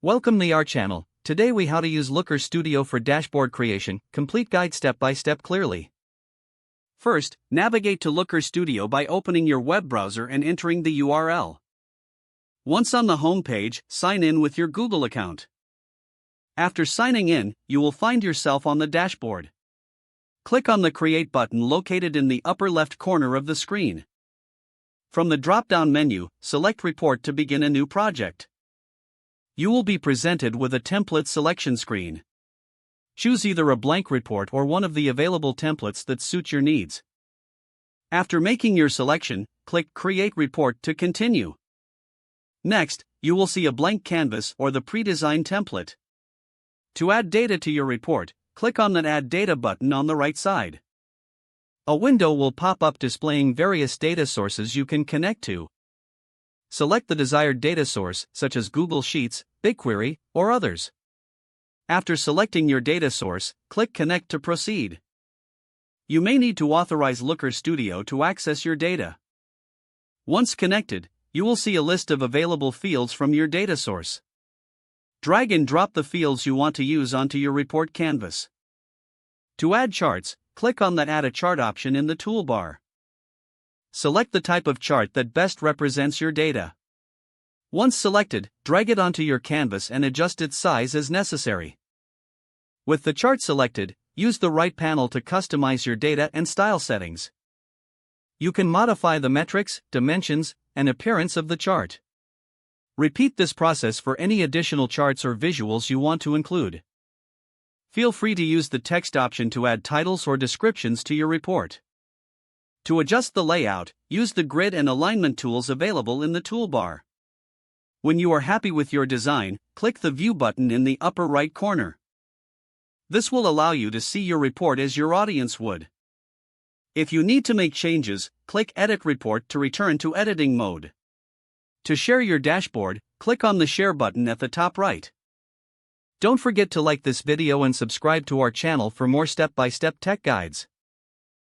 Welcome to our channel. Today we how to use Looker Studio for dashboard creation, complete guide step by step clearly. First, navigate to Looker Studio by opening your web browser and entering the URL. Once on the home page, sign in with your Google account. After signing in, you will find yourself on the dashboard. Click on the Create button located in the upper left corner of the screen. From the drop-down menu, select Report to begin a new project. You will be presented with a template selection screen. Choose either a blank report or one of the available templates that suit your needs. After making your selection, click Create Report to continue. Next, you will see a blank canvas or the pre-designed template. To add data to your report, click on the Add Data button on the right side. A window will pop up displaying various data sources you can connect to. Select the desired data source, such as Google Sheets, BigQuery, or others. After selecting your data source, click Connect to proceed. You may need to authorize Looker Studio to access your data. Once connected, you will see a list of available fields from your data source. Drag and drop the fields you want to use onto your report canvas. To add charts, click on the Add a Chart option in the toolbar. Select the type of chart that best represents your data. Once selected, drag it onto your canvas and adjust its size as necessary. With the chart selected, use the right panel to customize your data and style settings. You can modify the metrics, dimensions, and appearance of the chart. Repeat this process for any additional charts or visuals you want to include. Feel free to use the text option to add titles or descriptions to your report. To adjust the layout, use the grid and alignment tools available in the toolbar. When you are happy with your design, click the View button in the upper right corner. This will allow you to see your report as your audience would. If you need to make changes, click Edit Report to return to editing mode. To share your dashboard, click on the Share button at the top right. Don't forget to like this video and subscribe to our channel for more step-by-step tech guides.